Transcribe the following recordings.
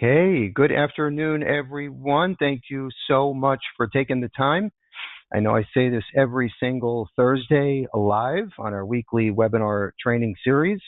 Okay, good afternoon, everyone. Thank you so much for taking the time. I know I say this every single Thursday live on our weekly webinar training series.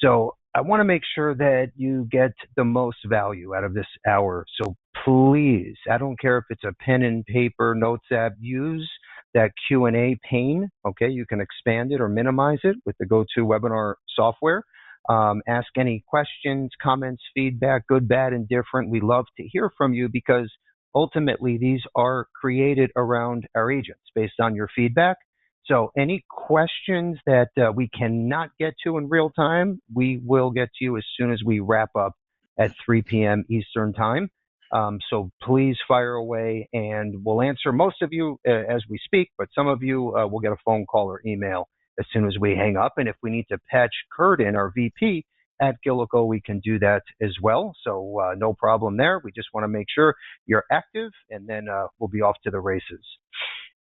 So I want to make sure that you get the most value out of this hour. So please, I don't care if it's a pen and paper notes app, use that Q&A pane. Okay, you can expand it or minimize it with the GoToWebinar software. Ask any questions, comments, feedback, good, bad, and different. We love to hear from you because ultimately these are created around our agents based on your feedback. So any questions that we cannot get to in real time, we will get to you as soon as we wrap up at 3 p.m. Eastern time. So please fire away and we'll answer most of you as we speak, but some of you will get a phone call or email as soon as we hang up. And if we need to patch Kurt in, our VP at GILICO, we can do that as well. So no problem there. We just want to make sure you're active, and then we'll be off to the races.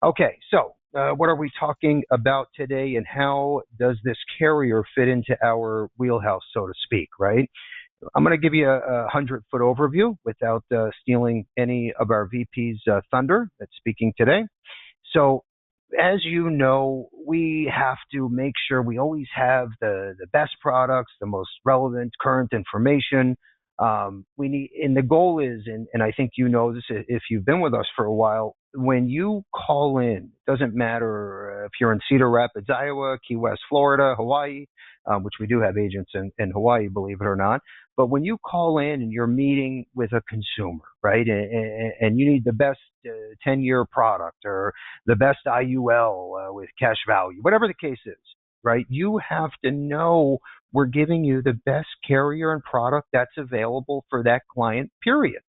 Okay, so what are we talking about today, and how does this carrier fit into our wheelhouse, so to speak, right? I'm going to give you a 100-foot overview without stealing any of our VP's thunder that's speaking today. So as you know, we have to make sure we always have the best products, the most relevant current information. We need, and the goal is, and I think you know this if you've been with us for a while, when you call in, it doesn't matter if you're in Cedar Rapids, Iowa, Key West, Florida, Hawaii, which we do have agents in Hawaii, believe it or not. But when you call in and you're meeting with a consumer, right, and you need the best 10-year product or the best IUL with cash value, whatever the case is, right, you have to know we're giving you the best carrier and product that's available for that client, period.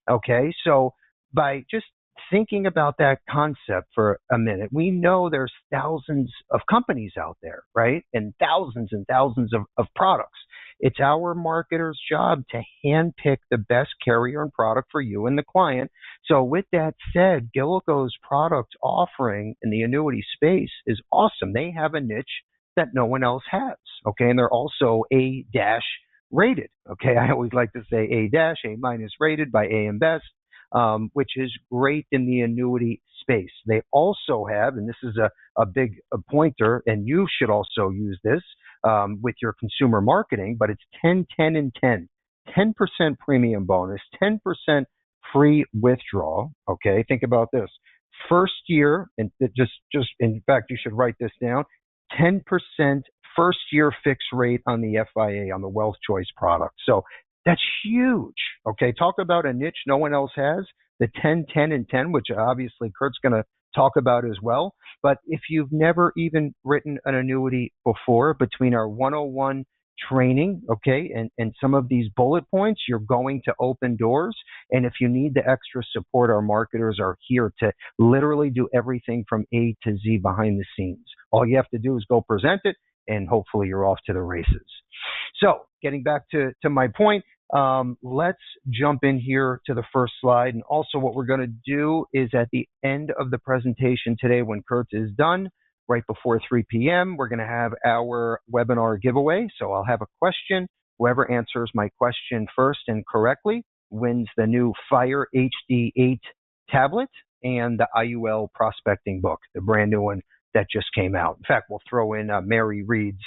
Okay, so by just thinking about that concept for a minute, we know there's thousands of companies out there, right? And thousands of products. It's our marketer's job to handpick the best carrier and product for you and the client. So with that said, GILICO's product offering in the annuity space is awesome. They have a niche that no one else has, okay? And they're also A- rated, okay? I always like to say A-, A- rated by AM Best. Which is great in the annuity space. They also have, and this is a big pointer, and you should also use this with your consumer marketing, but it's 10, 10, and 10. 10% premium bonus, 10% free withdrawal. Okay, think about this. First year, and just in fact, you should write this down, 10% first year fixed rate on the FIA, on the Wealth Choice product. So that's huge. Okay, talk about a niche no one else has, the 10, 10, and 10, which obviously Kurt's going to talk about as well. But if you've never even written an annuity before, between our 101 training, okay, and some of these bullet points, you're going to open doors. And if you need the extra support, our marketers are here to literally do everything from A to Z behind the scenes. All you have to do is go present it, and hopefully you're off to the races. So getting back to my point, let's jump in here to the first slide. And also what we're going to do is at the end of the presentation today, when Kurt is done, right before 3 p.m., we're going to have our webinar giveaway. So I'll have a question. Whoever answers my question first and correctly wins the new Fire HD8 tablet and the IUL prospecting book, the brand new one that just came out. In fact, we'll throw in Mary Reed's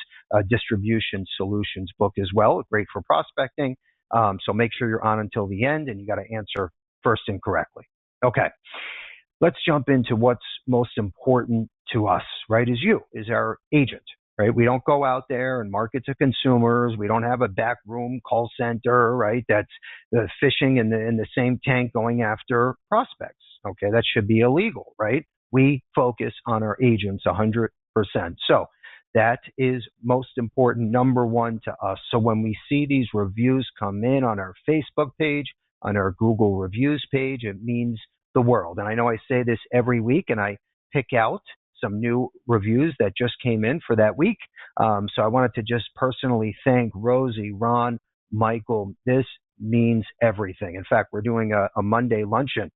Distribution Solutions book as well, great for prospecting. So make sure you're on until the end, and you got to answer first and correctly. Okay, let's jump into what's most important to us, right, is our agent, right? We don't go out there and market to consumers. We don't have a back room call center, right, that's fishing in the same tank going after prospects. Okay, that should be illegal, right? We focus on our agents 100%. So that is most important, number one to us. So when we see these reviews come in on our Facebook page, on our Google reviews page, it means the world. And I know I say this every week, and I pick out some new reviews that just came in for that week. So I wanted to just personally thank Rosie, Ron, Michael. This means everything. In fact, we're doing a Monday luncheon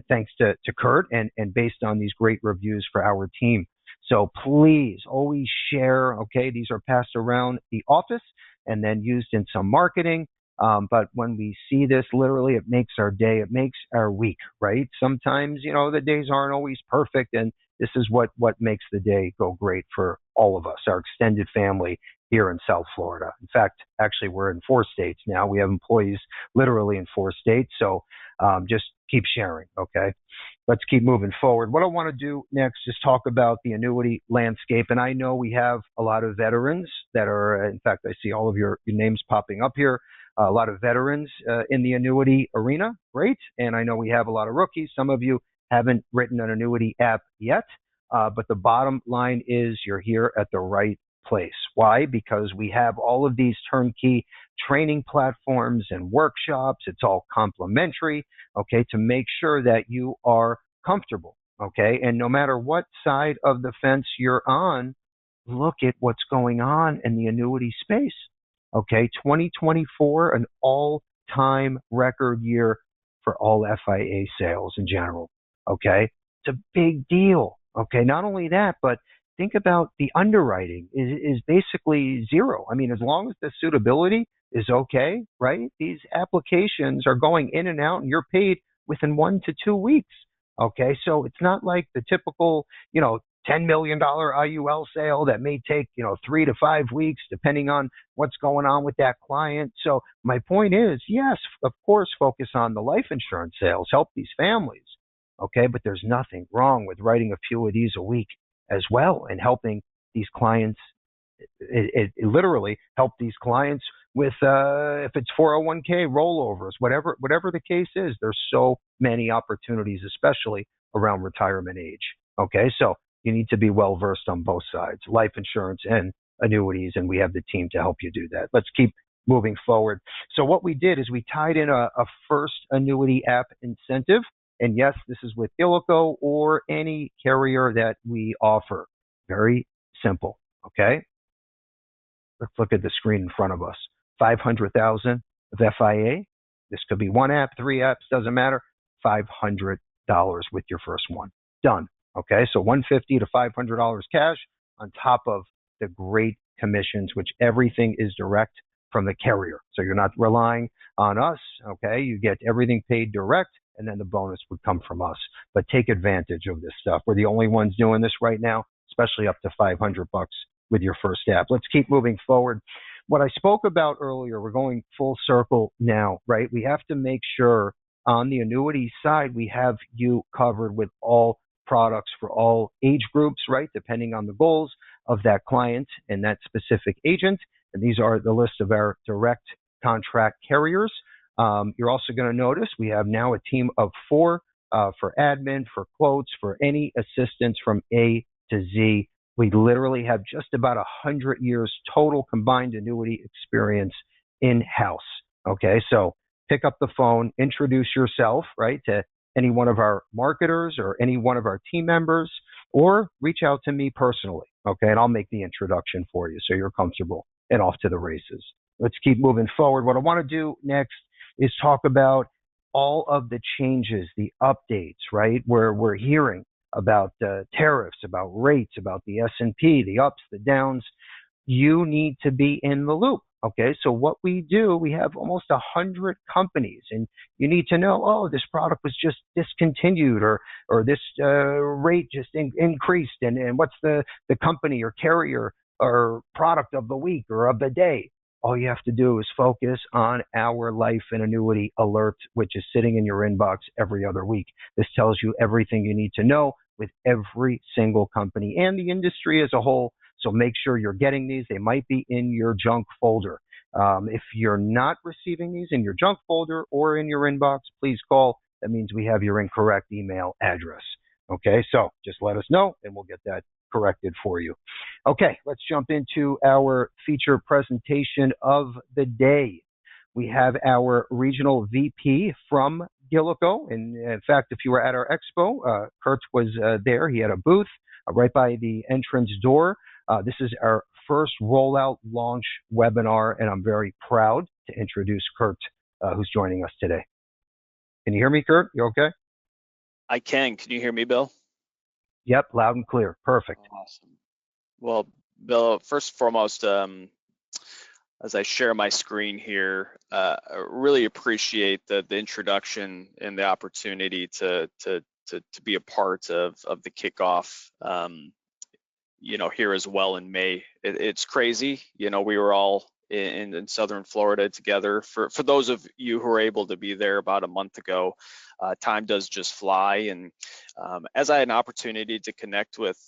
thanks to Kurt and based on these great reviews for our team. So please always share. Okay, these are passed around the office and then used in some marketing. But when we see this, literally, it makes our day, it makes our week, right? Sometimes, the days aren't always perfect, and this is what makes the day go great for all of us, our extended family here in South Florida. In fact, actually, we're in 4 states now. We have employees literally in 4 states. So just keep sharing, okay? Let's keep moving forward. What I want to do next is talk about the annuity landscape. And I know we have a lot of veterans that are, in fact, I see all of your names popping up here. A lot of veterans in the annuity arena. Great. And I know we have a lot of rookies. Some of you haven't written an annuity app yet. But the bottom line is you're here at the right place. Why? Because we have all of these turnkey training platforms and workshops. It's all complimentary, okay, to make sure that you are comfortable, okay? And no matter what side of the fence you're on, look at what's going on in the annuity space, okay? 2024, an all-time record year for all FIA sales in general, okay? It's a big deal, okay? Not only that, but think about the underwriting is basically zero. I mean, as long as the suitability is okay, right? These applications are going in and out and you're paid within 1 to 2 weeks. Okay. So it's not like the typical, $10 million IUL sale that may take, 3 to 5 weeks, depending on what's going on with that client. So my point is, yes, of course, focus on the life insurance sales, help these families. Okay. But there's nothing wrong with writing a few of these a week as well and helping these clients. It literally help these clients with if it's 401k rollovers, whatever the case is. There's so many opportunities, especially around retirement age. Okay, so you need to be well versed on both sides, life insurance and annuities, and we have the team to help you do that. Let's keep moving forward. So what we did is we tied in a first annuity app incentive. And yes, this is with GILICO or any carrier that we offer. Very simple. Okay. Let's look at the screen in front of us. 500,000 of FIA. This could be one app, 3 apps, doesn't matter. $500 with your first one. Done. Okay. So $150 to $500 cash on top of the great commissions, which everything is direct from the carrier. So you're not relying on us. Okay. You get everything paid direct, and then the bonus would come from us. But take advantage of this stuff. We're the only ones doing this right now, especially up to $500 with your first app. Let's keep moving forward. What I spoke about earlier, we're going full circle now, right? We have to make sure on the annuity side, we have you covered with all products for all age groups, right? Depending on the goals of that client and that specific agent. And these are the list of our direct contract carriers. You're also going to notice we have now a team of 4 for admin, for quotes, for any assistance from A to Z. We literally have just about 100 years total combined annuity experience in-house. Okay, so pick up the phone, introduce yourself, right, to any one of our marketers or any one of our team members, or reach out to me personally, okay, and I'll make the introduction for you so you're comfortable and off to the races. Let's keep moving forward. What I want to do next is talk about all of the changes, the updates, right, where we're hearing about tariffs, about rates, about the S&P, the ups, the downs. You need to be in the loop. Okay, so what we do, we have almost 100 companies, and you need to know, oh, this product was just discontinued, or this rate just increased, and what's the company or carrier or product of the week or of the day. All you have to do is focus on our life and annuity alert, which is sitting in your inbox every other week. This tells you everything you need to know with every single company and the industry as a whole. So make sure you're getting these. They might be in your junk folder. If you're not receiving these in your junk folder or in your inbox, please call. That means we have your incorrect email address. Okay, so just let us know and we'll get that corrected for you. Okay, let's jump into our feature presentation of the day. We have our regional VP from GILICO. And in fact, if you were at our expo, Kurt was there. He had a booth right by the entrance door. This is our first rollout launch webinar, and I'm very proud to introduce Kurt, who's joining us today. Can you hear me, Kurt? You okay? I can. Can you hear me, Bill? Yep, loud and clear. Perfect. Awesome. Well, Bill, first and foremost, as I share my screen here, I really appreciate the introduction and the opportunity to be a part of the kickoff. Here as well in May. It's crazy. We were all in Southern Florida together. For those of you who were able to be there about a month ago, time does just fly. And as I had an opportunity to connect with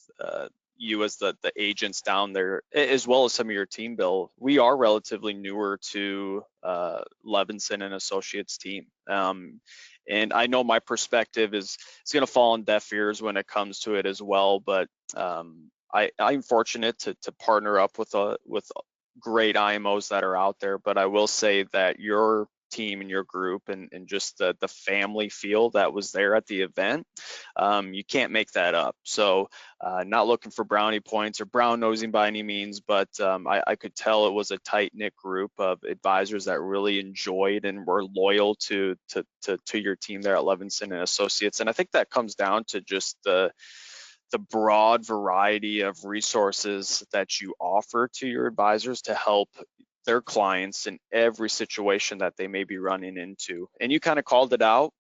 you as the agents down there, as well as some of your team, Bill, we are relatively newer to Levinson and Associates team. And I know my perspective is going to fall on deaf ears when it comes to it as well, but I'm fortunate to partner up with great IMOs that are out there, but I will say that your team and your group and just the family feel that was there at the event, you can't make that up. So not looking for brownie points or brown nosing by any means, but I could tell it was a tight-knit group of advisors that really enjoyed and were loyal to your team there at Levinson and Associates. And I think that comes down to just the broad variety of resources that you offer to your advisors to help their clients in every situation that they may be running into. And you kind of called it out.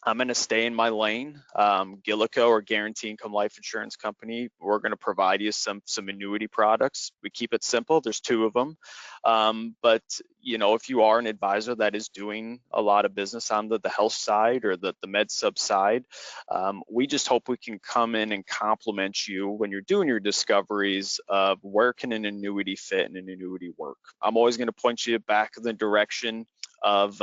I'm going to stay in my lane. GILICO, or Guaranteed Income Life Insurance Company, we're going to provide you some annuity products. We keep it simple. There's 2 of them. But if you are an advisor that is doing a lot of business on the health side or the med sub side, we just hope we can come in and complement you when you're doing your discoveries of where can an annuity fit and an annuity work. I'm always going to point you back in the direction of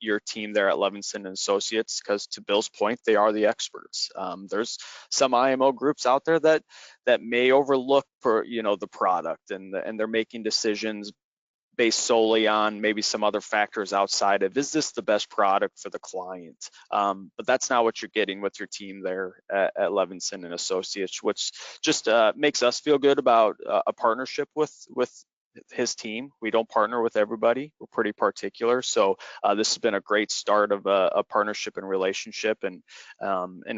your team there at Levinson and Associates, because to Bill's point, they are the experts. There's some IMO groups out there that may overlook the product, and they're making decisions based solely on maybe some other factors outside of, is this the best product for the client? But that's not what you're getting with your team there at Levinson and Associates, which just makes us feel good about a partnership with his team. We don't partner with everybody. We're pretty particular. So this has been a great start of a partnership and relationship. And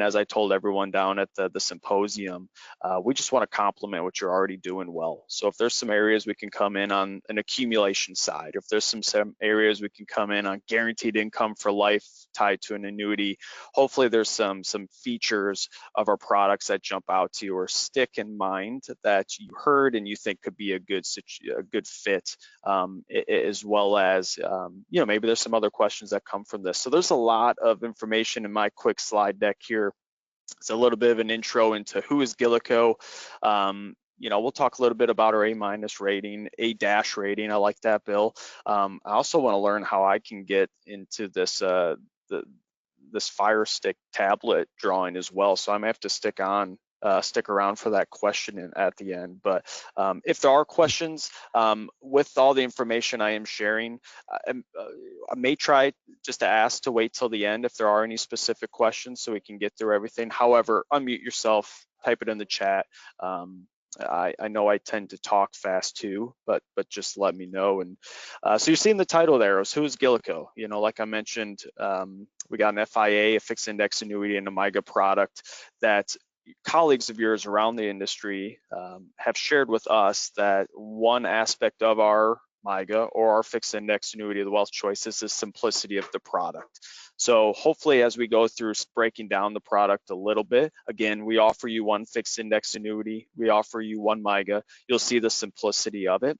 as I told everyone down at the symposium, we just want to complement what you're already doing well. So if there's some areas we can come in on an accumulation side, if there's some areas we can come in on guaranteed income for life tied to an annuity, hopefully there's some features of our products that jump out to you or stick in mind that you heard and you think could be a good fit, as well as maybe there's some other questions that come from this. So there's a lot of information in my quick slide deck here. It's a little bit of an intro into who is GILICO. We'll talk a little bit about our A- rating, A- rating. I like that, Bill. I also want to learn how I can get into this this Fire Stick tablet drawing as well. So I may have to stick around for that question at the end. But if there are questions, with all the information I am sharing, I may try just to ask to wait till the end if there are any specific questions so we can get through everything. However, unmute yourself, type it in the chat. I know I tend to talk fast too, but just let me know. And so you're seeing the title there is, who is GILICO? Like I mentioned, we got an FIA, a fixed index annuity, and a MYGA product that colleagues of yours around the industry have shared with us that one aspect of our MYGA or our fixed index annuity, the wealth choice, is the simplicity of the product. So hopefully as we go through breaking down the product a little bit, again, we offer you one fixed index annuity, we offer you one MYGA, you'll see the simplicity of it,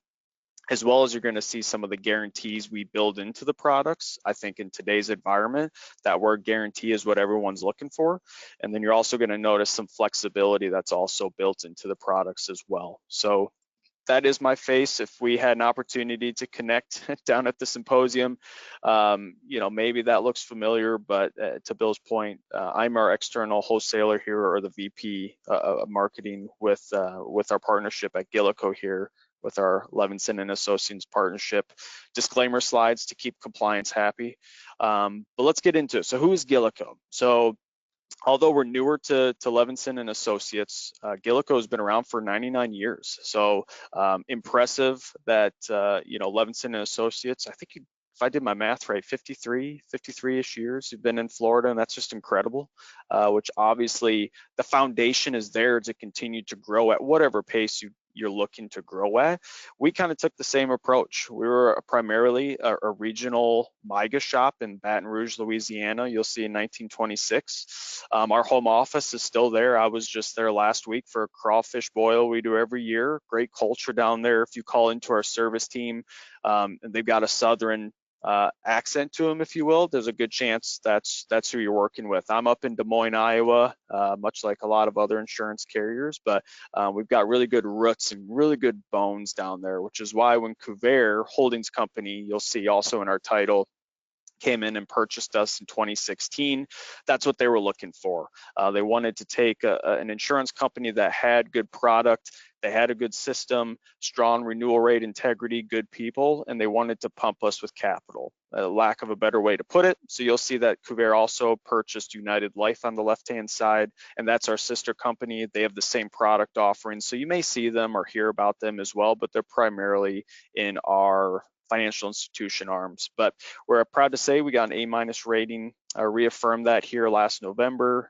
as well as you're going to see some of the guarantees we build into the products. I think in today's environment, that word guarantee is what everyone's looking for. And then you're also going to notice some flexibility that's also built into the products as well. So that is my face. If we had an opportunity to connect down at the symposium, maybe that looks familiar, but to Bill's point, I'm our external wholesaler here, or the VP of marketing with our partnership at GILICO here, with our Levinson and Associates partnership. Disclaimer slides to keep compliance happy. But let's get into it. So who is GILICO? So although we're newer to Levinson and Associates, GILICO has been around for 99 years. So impressive that, Levinson and Associates, I think if I did my math right, 53-ish years you've been in Florida, and that's just incredible, which obviously the foundation is there to continue to grow at whatever pace you're looking to grow at. We kind of took the same approach. We were primarily a regional MIGA shop in Baton Rouge, Louisiana. You'll see in 1926. Our home office is still there. I was just there last week for a crawfish boil we do every year. Great culture down there. If you call into our service team, and they've got a Southern accent to them, if you will, there's a good chance that's who you're working with. I'm up in Des Moines, Iowa, much like a lot of other insurance carriers, but we've got really good roots and really good bones down there, which is why when Couvert Holdings Company, you'll see also in our title, came in and purchased us in 2016. That's what they were looking for. They wanted to take an insurance company that had good product, they had a good system, strong renewal rate integrity, good people, and they wanted to pump us with capital, lack of a better way to put it. So you'll see that Couvert also purchased United Life on the left-hand side, and that's our sister company. They have the same product offering. So you may see them or hear about them as well, but they're primarily in our financial institution arms. But we're proud to say we got an A- rating, reaffirmed that here last November.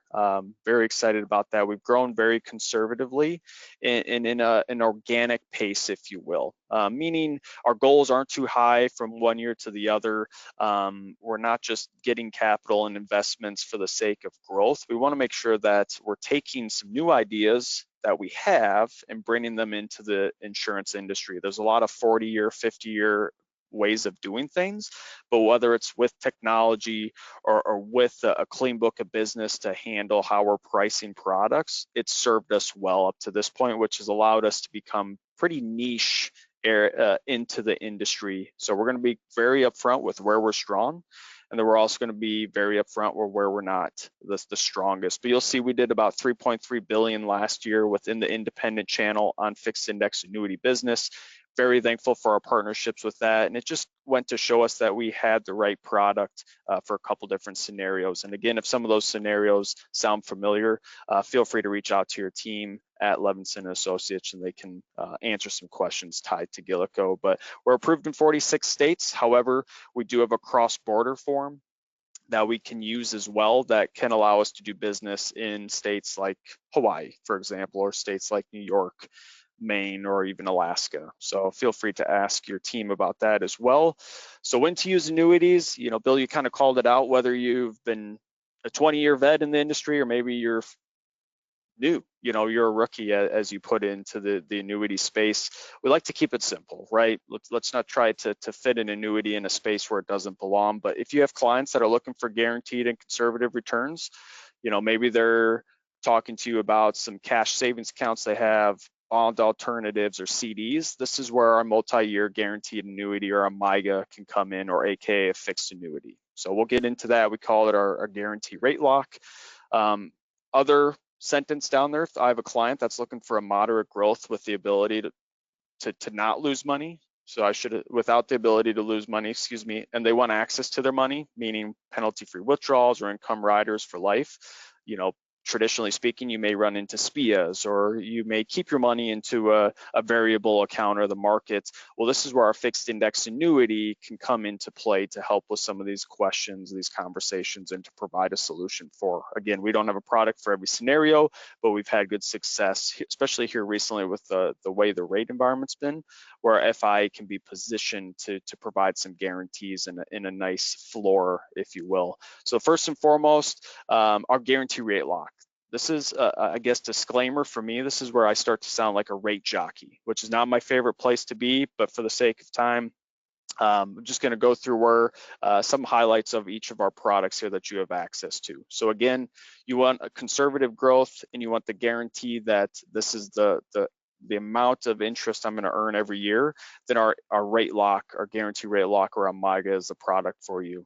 Very excited about that. We've grown very conservatively and in an organic pace, if you will, meaning our goals aren't too high from one year to the other. We're not just getting capital and investments for the sake of growth. We want to make sure that we're taking some new ideas that we have and bringing them into the insurance industry. There's a lot of 40-year, 50-year ways of doing things, but whether it's with technology or with a clean book of business to handle how we're pricing products, it's served us well up to this point, which has allowed us to become pretty niche into the industry. So we're going to be very upfront with where we're strong, and then we're also going to be very upfront where we're not the strongest. But you'll see we did about 3.3 billion last year within the independent channel on fixed index annuity business. Very thankful for our partnerships with that, and it just went to show us that we had the right product for a couple different scenarios. And again, if some of those scenarios sound familiar, feel free to reach out to your team at Levinson Associates, and they can answer some questions tied to GILICO. But we're approved in 46 states. However, we do have a cross-border form that we can use as well that can allow us to do business in states like Hawaii, for example, or states like New York, Maine, or even Alaska. So feel free to ask your team about that as well. So when to use annuities, Bill, you kind of called it out, whether you've been a 20-year vet in the industry or maybe you're new, you're a rookie as you put into the annuity space. We like to keep it simple, right? Let's not try to fit an annuity in a space where it doesn't belong. But if you have clients that are looking for guaranteed and conservative returns, maybe they're talking to you about some cash savings accounts they have, bond alternatives or CDs. This is where our multi-year guaranteed annuity or a MIGA can come in, or AKA a fixed annuity. So we'll get into that. We call it our guarantee rate lock. Other sentence down there, I have a client that's looking for a moderate growth with the ability to not lose money. So without the ability to lose money, excuse me, and they want access to their money, meaning penalty-free withdrawals or income riders for life. Traditionally speaking, you may run into SPIAs, or you may keep your money into a variable account or the markets. Well, this is where our fixed index annuity can come into play to help with some of these questions, these conversations, and to provide a solution for. Again, we don't have a product for every scenario, but we've had good success, especially here recently with the way the rate environment's been, where FI can be positioned to provide some guarantees in a nice floor, if you will. So first and foremost, our guarantee rate lock. This is, I guess, disclaimer for me, this is where I start to sound like a rate jockey, which is not my favorite place to be, but for the sake of time, I'm just going to go through some highlights of each of our products here that you have access to. So again, you want a conservative growth, and you want the guarantee that this is the amount of interest I'm going to earn every year. Then our rate lock, our guarantee rate lock, or our MIGA is the product for you.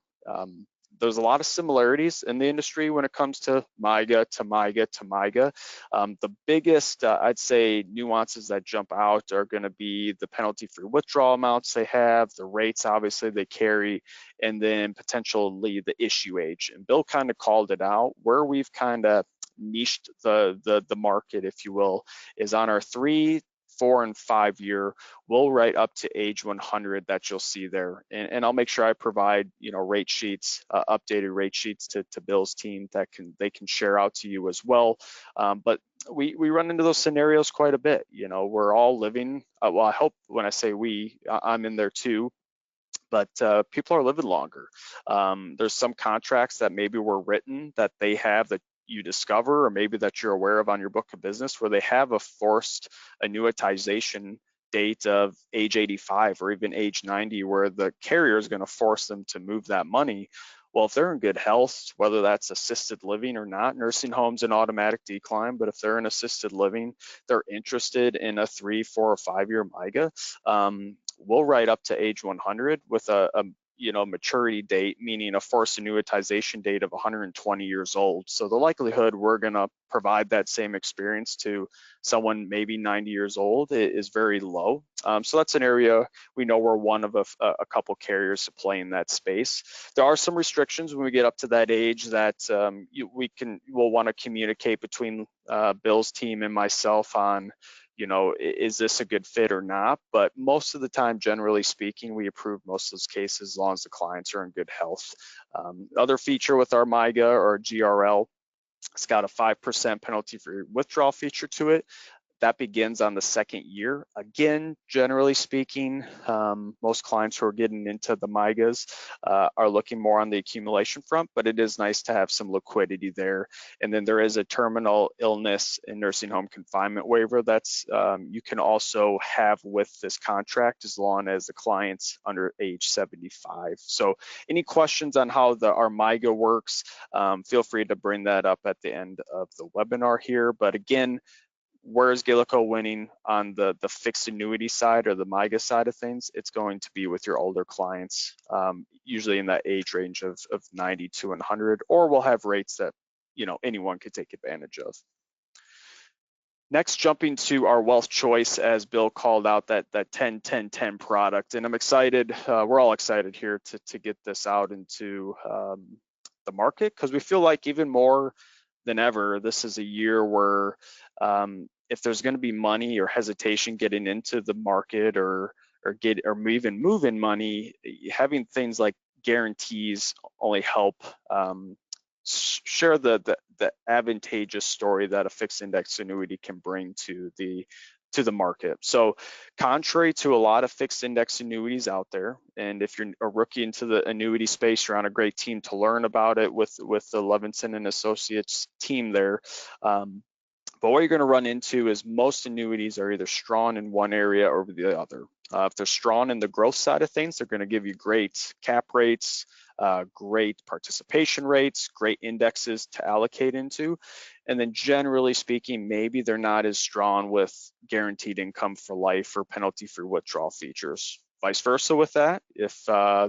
There's a lot of similarities in the industry when it comes to MIGA to MIGA to MIGA. The biggest, I'd say, nuances that jump out are going to be the penalty-free withdrawal amounts they have, the rates obviously they carry, and then potentially the issue age. And Bill kind of called it out. Where we've kind of niched the market, if you will, is on our 3, 4 and 5 year, we'll write up to age 100 that you'll see there. And I'll make sure I provide, rate sheets, updated rate sheets to Bill's team that they can share out to you as well. But we run into those scenarios quite a bit. We're all living, well, I hope when I say we, I'm in there too, but people are living longer. There's some contracts that maybe were written that they have that you discover, or maybe that you're aware of on your book of business, where they have a forced annuitization date of age 85 or even age 90, where the carrier is going to force them to move that money. Well, if they're in good health, whether that's assisted living or not, nursing homes in automatic decline, but if they're in assisted living, they're interested in a 3, 4, or 5 year MIGA, we'll write up to age 100 with a maturity date, meaning a forced annuitization date of 120 years old. So the likelihood we're going to provide that same experience to someone maybe 90 years old is very low. So that's an area we know we're one of a couple carriers to play in that space. There are some restrictions when we get up to that age that we'll want to communicate between Bill's team and myself on, is this a good fit or not? But most of the time, generally speaking, we approve most of those cases as long as the clients are in good health. Other feature with our MIGA or GRL, it's got a 5% penalty-free withdrawal feature to it. That begins on the second year. Again, generally speaking, most clients who are getting into the MIGAs are looking more on the accumulation front, but it is nice to have some liquidity there. And then there is a terminal illness and nursing home confinement waiver that's you can also have with this contract as long as the client's under age 75. So any questions on how our MIGA works, feel free to bring that up at the end of the webinar here. But again, where is GILICO winning on the fixed annuity side or the MIGA side of things? It's going to be with your older clients, usually in that age range of 90 to 100, or we'll have rates that anyone could take advantage of. Next, jumping to our Wealth Choice, as Bill called out, that 10-10-10 product, and I'm excited. We're all excited here to get this out into the market, because we feel like even more than ever, this is a year where if there's going to be money or hesitation getting into the market or even moving money, having things like guarantees only help share the advantageous story that a fixed index annuity can bring to the market. So contrary to a lot of fixed index annuities out there, and if you're a rookie into the annuity space, you're on a great team to learn about it with the Levinson and Associates team there. But what you're going to run into is most annuities are either strong in one area or the other. If they're strong in the growth side of things, they're going to give you great cap rates, great participation rates, great indexes to allocate into. And then generally speaking, maybe they're not as strong with guaranteed income for life or penalty-free withdrawal features. Vice versa with that, if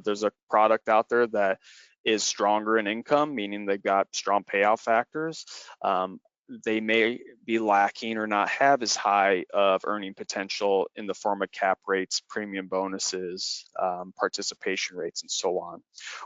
there's a product out there that is stronger in income, meaning they've got strong payout factors, they may be lacking or not have as high of earning potential in the form of cap rates, premium bonuses, participation rates, and so on.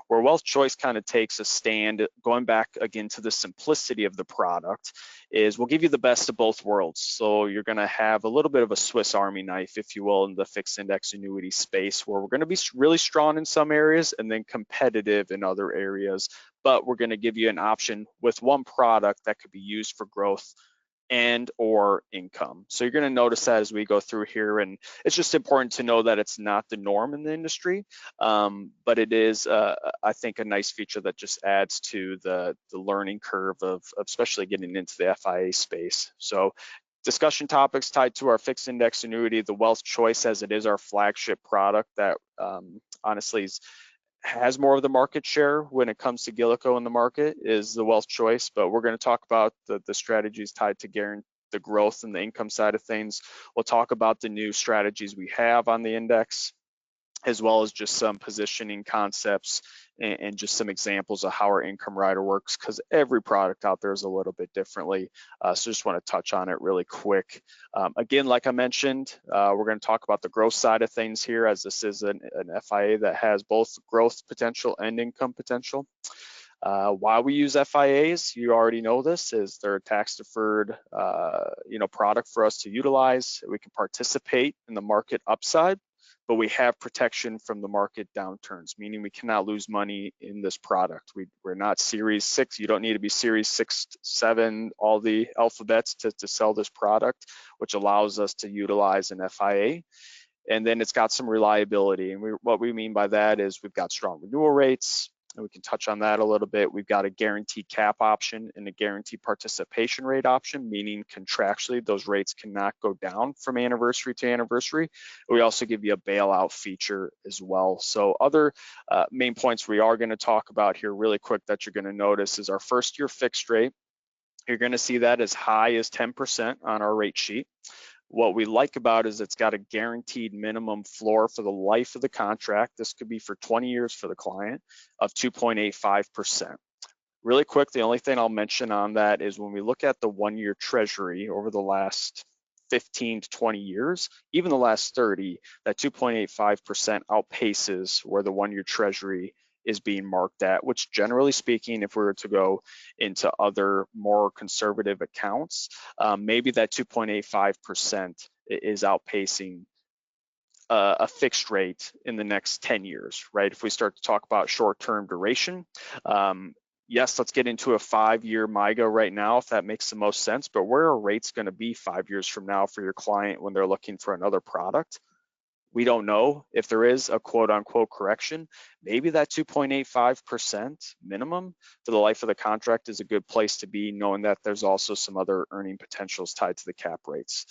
Where Wealth Choice kind of takes a stand, going back again to the simplicity of the product, is we'll give you the best of both worlds. So you're going to have a little bit of a Swiss Army knife, if you will, in the fixed index annuity space, where we're going to be really strong in some areas and then competitive in other areas. But we're going to give you an option with one product that could be used for growth and or income. So you're going to notice that as we go through here, and it's just important to know that it's not the norm in the industry, but it is, I think, a nice feature that just adds to the learning curve of especially getting into the FIA space. So discussion topics tied to our fixed index annuity, the Wealth Choice, as it is our flagship product that honestly has more of the market share when it comes to GILICO in the market, is the Wealth Choice. But we're going to talk about the strategies tied to the growth and the income side of things. We'll talk about the new strategies we have on the index, as well as just some positioning concepts and just some examples of how our income rider works, because every product out there is a little bit differently. So just want to touch on it really quick. Again, like I mentioned, we're going to talk about the growth side of things here, as this is an FIA that has both growth potential and income potential. Why we use FIAs, you already know this, is they're a tax-deferred, product for us to utilize. We can participate in the market upside, but we have protection from the market downturns, meaning we cannot lose money in this product. We're not Series 6. You don't need to be Series 6, 7, all the alphabets to sell this product, which allows us to utilize an FIA. And then it's got some reliability. And what we mean by that is we've got strong renewal rates, and we can touch on that a little bit. We've got a guaranteed cap option and a guaranteed participation rate option, meaning contractually those rates cannot go down from anniversary to anniversary. We also give you a bailout feature as well. So other main points we are going to talk about here really quick that you're going to notice is our first year fixed rate. You're going to see that as high as 10% on our rate sheet. What we like about it is it's got a guaranteed minimum floor for the life of the contract. This could be for 20 years for the client of 2.85%. Really quick, the only thing I'll mention on that is when we look at the 1-year treasury over the last 15 to 20 years, even the last 30, that 2.85% outpaces where the 1-year treasury is being marked at, which generally speaking, if we were to go into other more conservative accounts, maybe that 2.85% is outpacing a fixed rate in the next 10 years, right? If we start to talk about short-term duration, yes, let's get into a 5-year MIGA right now, if that makes the most sense, but where are rates gonna be 5 years from now for your client when they're looking for another product? We don't know. If there is a quote unquote correction, maybe that 2.85% minimum for the life of the contract is a good place to be, knowing that there's also some other earning potentials tied to the cap rates.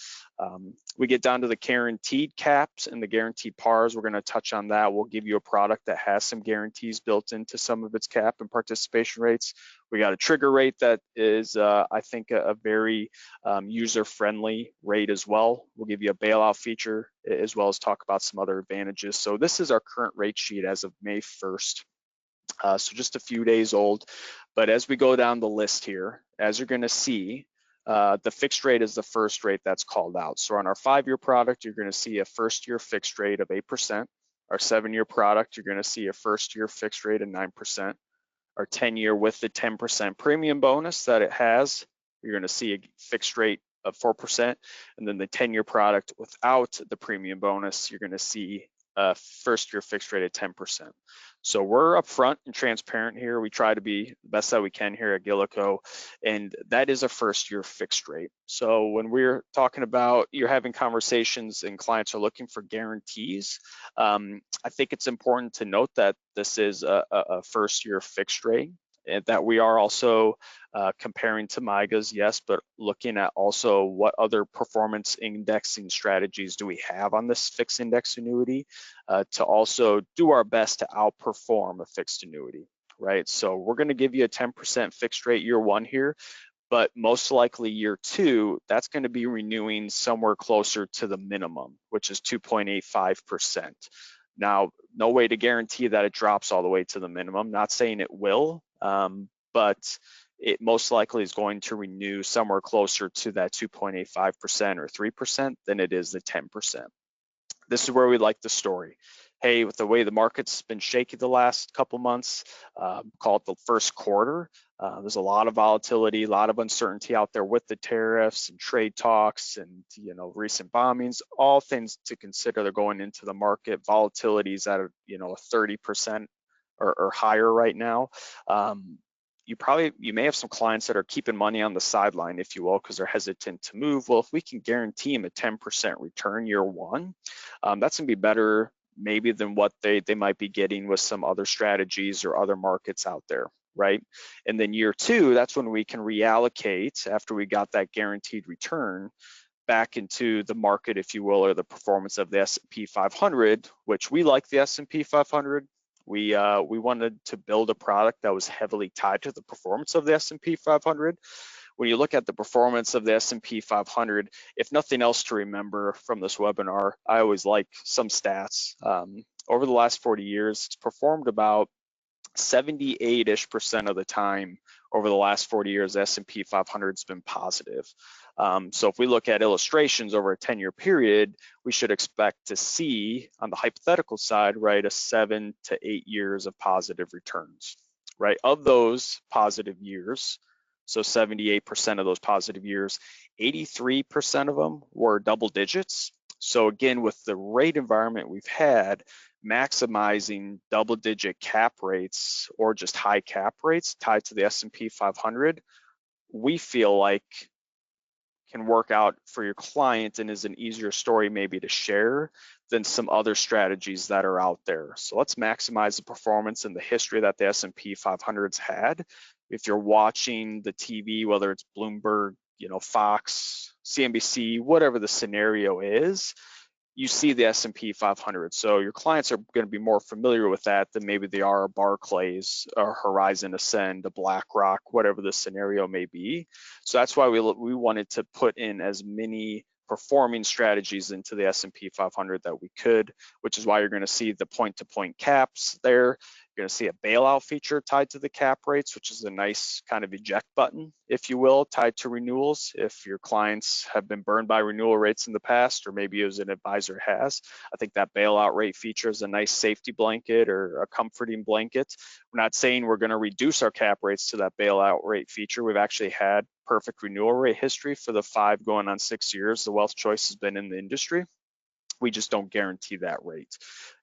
We get down to the guaranteed caps and the guaranteed pars. We're going to touch on that. We'll give you a product that has some guarantees built into some of its cap and participation rates. We got a trigger rate that is, I think, a very user-friendly rate as well. We'll give you a bailout feature as well as talk about some other advantages. So this is our current rate sheet as of May 1st. So just a few days old. But as we go down the list here, as you're going to see, the fixed rate is the first rate that's called out. So on our 5-year product, you're going to see a first year fixed rate of 8%. Our 7-year product, you're going to see a first year fixed rate of 9%. Our 10-year with the 10% premium bonus that it has, you're going to see a fixed rate of 4%. And then the 10-year product without the premium bonus, you're going to see a first year fixed rate at 10%. So we're upfront and transparent here. We try to be the best that we can here at GILICO, and that is a first year fixed rate. So when we're talking about you're having conversations and clients are looking for guarantees, I think it's important to note that this is a first year fixed rate, and that we are also comparing to MIGAs, yes, but looking at also what other performance indexing strategies do we have on this fixed index annuity to also do our best to outperform a fixed annuity, right? So we're going to give you a 10% fixed rate year 1 here, but most likely year 2, that's going to be renewing somewhere closer to the minimum, which is 2.85%. Now, no way to guarantee that it drops all the way to the minimum. Not saying it will, but it most likely is going to renew somewhere closer to that 2.85% or 3% than it is the 10%. This is where we like the story. Hey, with the way the market's been shaky the last couple months, call it the first quarter, there's a lot of volatility, a lot of uncertainty out there with the tariffs and trade talks and recent bombings, all things to consider. They're going into the market. Volatility is at a 30% or higher right now. You may have some clients that are keeping money on the sideline, if you will, because they're hesitant to move. Well, if we can guarantee them a 10% return year 1, that's gonna be better maybe than what they might be getting with some other strategies or other markets out there, right? And then year 2, that's when we can reallocate after we got that guaranteed return back into the market, if you will, or the performance of the S&P 500, which we like the S&P 500. We wanted to build a product that was heavily tied to the performance of the S&P 500. When you look at the performance of the S&P 500, if nothing else to remember from this webinar, I always like some stats. Over the last 40 years, it's performed about 78-ish% of the time. Over the last 40 years, the S&P 500 has been positive. So if we look at illustrations over a 10-year period, we should expect to see on the hypothetical side, right, a 7 to 8 years of positive returns, right? Of those positive years, so 78% of those positive years, 83% of them were double digits. So again, with the rate environment we've had, maximizing double-digit cap rates or just high cap rates tied to the S&P 500, we feel like can work out for your client and is an easier story maybe to share than some other strategies that are out there. So let's maximize the performance and the history that the S&P 500's had. If you're watching the TV, whether it's Bloomberg, Fox, CNBC, whatever the scenario is, you see the S&P 500. So your clients are going to be more familiar with that than maybe they are a Barclays or Horizon Ascend, a BlackRock, whatever the scenario may be. So that's why we wanted to put in as many performing strategies into the S&P 500 that we could, which is why you're going to see the point-to-point caps there. You're going to see a bailout feature tied to the cap rates, which is a nice kind of eject button, if you will, tied to renewals. If your clients have been burned by renewal rates in the past, or maybe as an advisor has, I think that bailout rate feature is a nice safety blanket or a comforting blanket. We're not saying we're going to reduce our cap rates to that bailout rate feature. We've actually had perfect renewal rate history for the 5 going on 6 years the wealth choice has been in the industry. We just don't guarantee that rate.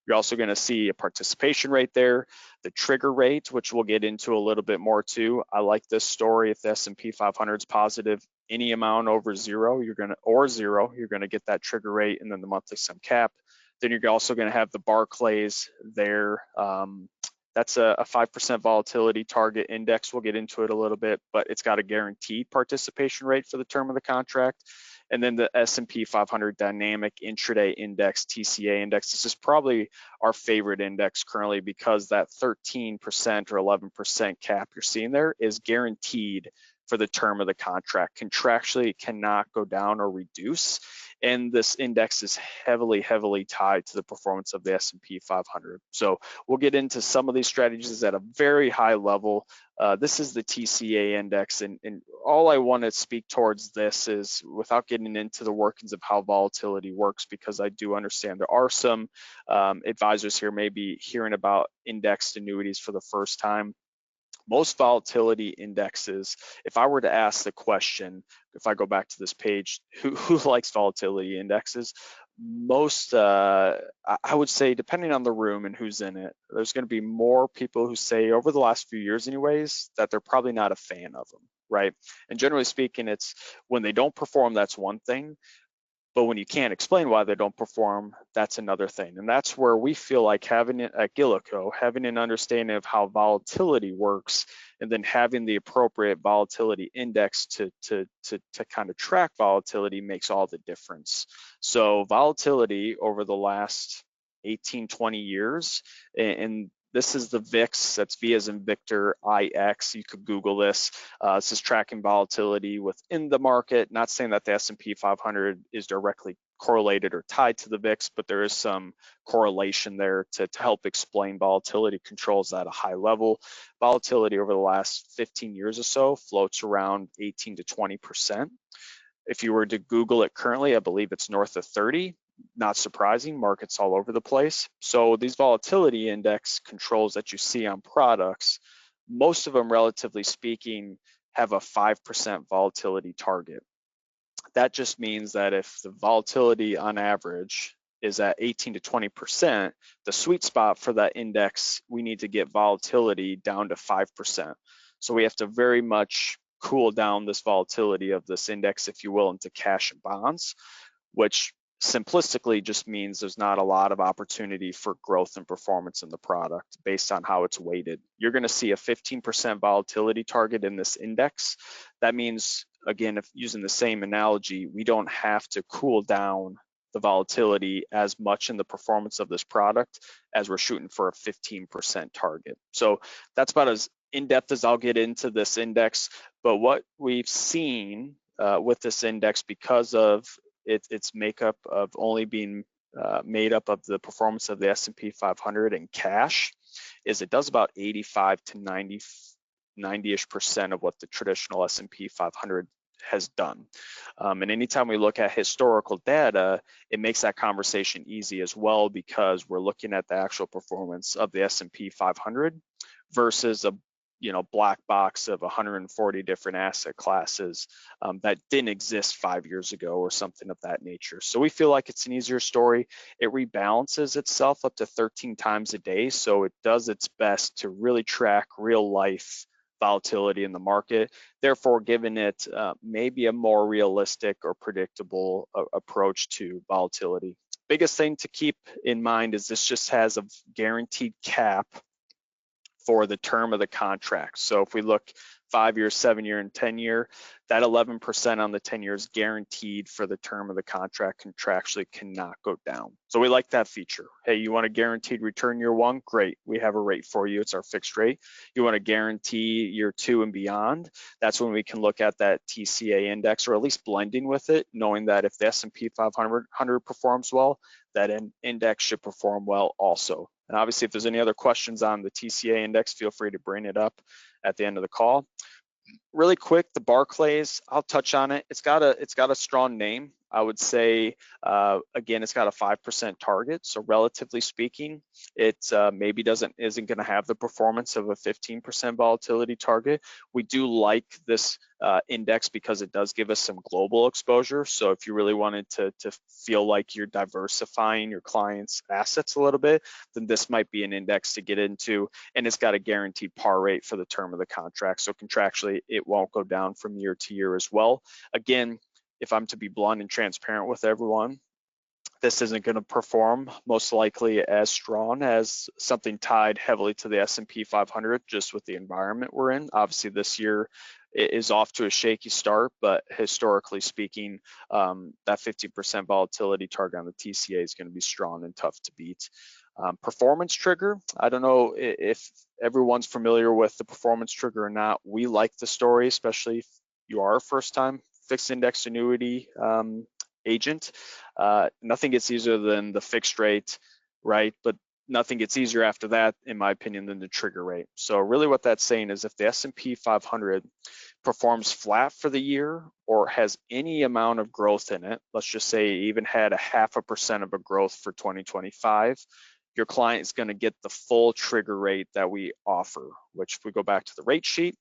You're also going to see a participation rate there, the trigger rate, which we'll get into a little bit more too. I like this story. If the S&P 500 is positive, any amount over zero, you're going to get that trigger rate and then the monthly sum cap. Then you're also going to have the Barclays there. That's a 5% volatility target index. We'll get into it a little bit, but it's got a guaranteed participation rate for the term of the contract. And then the S&P 500 Dynamic Intraday Index, TCA index. This is probably our favorite index currently because that 13% or 11% cap you're seeing there is guaranteed for the term of the contract. Contractually, it cannot go down or reduce. And this index is heavily, heavily tied to the performance of the S&P 500. So we'll get into some of these strategies at a very high level. This is the TCA index, and all I want to speak towards this is without getting into the workings of how volatility works, because I do understand there are some advisors here maybe hearing about indexed annuities for the first time. Most volatility indexes, if I were to ask the question, if I go back to this page, who likes volatility indexes? Most, I would say, depending on the room and who's in it, there's going to be more people who say over the last few years anyways, that they're probably not a fan of them, right? And generally speaking, it's when they don't perform, that's one thing. But when you can't explain why they don't perform, that's another thing. And that's where we feel like having it at GILICO, having an understanding of how volatility works, and then having the appropriate volatility index to kind of track volatility makes all the difference. So volatility over the last 18, 20 years, and this is the VIX, that's V as in Victor, IX. You could Google this. This is tracking volatility within the market. Not saying that the S&P 500 is directly correlated or tied to the VIX, but there is some correlation there to help explain volatility controls at a high level. Volatility over the last 15 years or so floats around 18 to 20%. If you were to Google it currently, I believe it's north of 30. Not surprising, markets all over the place. So these volatility index controls that you see on products, most of them, relatively speaking, have a 5% volatility target. That just means that if the volatility on average is at 18 to 20%, the sweet spot for that index, we need to get volatility down to 5%. So we have to very much cool down this volatility of this index, if you will, into cash and bonds, which simplistically just means there's not a lot of opportunity for growth and performance in the product based on how it's weighted. You're going to see a 15% volatility target in this index. That means, again, if using the same analogy, we don't have to cool down the volatility as much in the performance of this product as we're shooting for a 15% target. So that's about as in-depth as I'll get into this index. But what we've seen with this index, because of its makeup of only being made up of the performance of the S&P 500 and cash, is it does about 85 to 90-ish% of what the traditional S&P 500 has done. And anytime we look at historical data, it makes that conversation easy as well, because we're looking at the actual performance of the S&P 500 versus a black box of 140 different asset classes that didn't exist 5 years ago or something of that nature. So we feel like it's an easier story. It rebalances itself up to 13 times a day, so it does its best to really track real life volatility in the market, therefore giving it maybe a more realistic or predictable approach to volatility. Biggest thing to keep in mind is this just has a guaranteed cap for the term of the contract. So if we look 5 year, 7 year, and 10 year, that 11% on the 10 years guaranteed for the term of the contract contractually cannot go down. So we like that feature. Hey, you want a guaranteed return year one? Great, we have a rate for you. It's our fixed rate. You want to guarantee year two and beyond? That's when we can look at that TCA index, or at least blending with it, knowing that if the S&P 500 performs well, that index should perform well also. And obviously, if there's any other questions on the TCA index, feel free to bring it up at the end of the call. Really quick, the Barclays, I'll touch on it. It's got a strong name. I would say, again, it's got a 5% target. So relatively speaking, it maybe isn't going to have the performance of a 15% volatility target. We do like this index because it does give us some global exposure. So if you really wanted to feel like you're diversifying your clients' assets a little bit, then this might be an index to get into. And it's got a guaranteed par rate for the term of the contract. So contractually, it won't go down from year to year as well. Again, if I'm to be blunt and transparent with everyone, this isn't going to perform most likely as strong as something tied heavily to the S&P 500, just with the environment we're in. Obviously, this year is off to a shaky start, but historically speaking, that 50% volatility target on the TCA is going to be strong and tough to beat. Performance trigger, I don't know if everyone's familiar with the performance trigger or not. We like the story, especially if you are a first-time fixed index annuity agent. Nothing gets easier than the fixed rate, right? But nothing gets easier after that, in my opinion, than the trigger rate. So really what that's saying is if the S&P 500 performs flat for the year or has any amount of growth in it, let's just say even had a 0.5% of a growth for 2025, your client is going to get the full trigger rate that we offer, which if we go back to the rate sheet,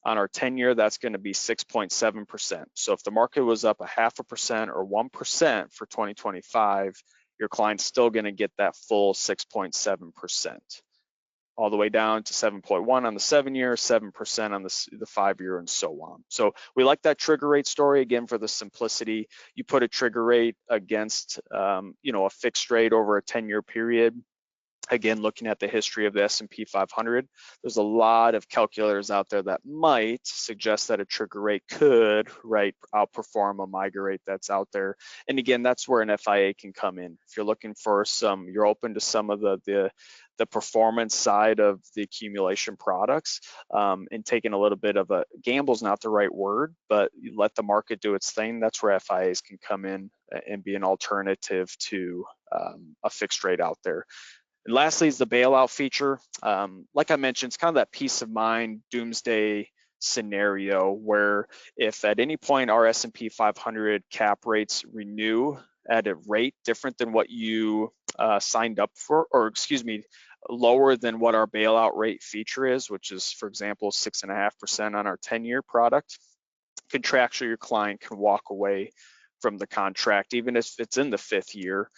on our 10-year, that's going to be 6.7%. So if the market was up a 0.5% or 1% for 2025, your client's still going to get that full 6.7%, all the way down to 7.1 on the 7-year, 7% on the 5-year, and so on. So we like that trigger rate story. Again, for the simplicity, you put a trigger rate against a fixed rate over a 10-year period. Again, looking at the history of the S&P 500, there's a lot of calculators out there that might suggest that a trigger rate could, outperform a MIGA rate that's out there. And again, that's where an FIA can come in. If you're looking for you're open to some of the performance side of the accumulation products, and taking a little bit of a gamble's not the right word, but you let the market do its thing. That's where FIAs can come in and be an alternative to a fixed rate out there. And lastly is the bailout feature. Like I mentioned, it's kind of that peace of mind doomsday scenario where if at any point our S&P 500 cap rates renew at a rate different than what you signed up for, or excuse me, lower than what our bailout rate feature is, which is, for example, 6.5% on our 10-year product, contractually your client can walk away from the contract, even if it's in the 5th year,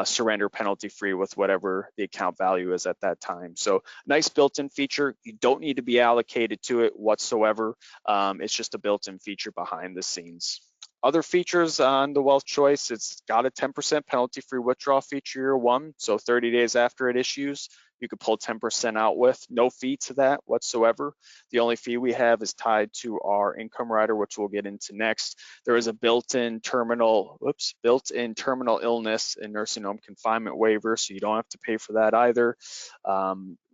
surrender penalty free with whatever the account value is at that time. So nice built-in feature. You don't need to be allocated to it whatsoever. It's just a built-in feature behind the scenes. Other features on the Wealth Choice, it's got a 10% penalty free withdrawal feature year one. So 30 days after it issues, you could pull 10% out with no fee to that whatsoever. The only fee we have is tied to our income rider, which we'll get into next. There is a built-in terminal illness and nursing home confinement waiver, so you don't have to pay for that either.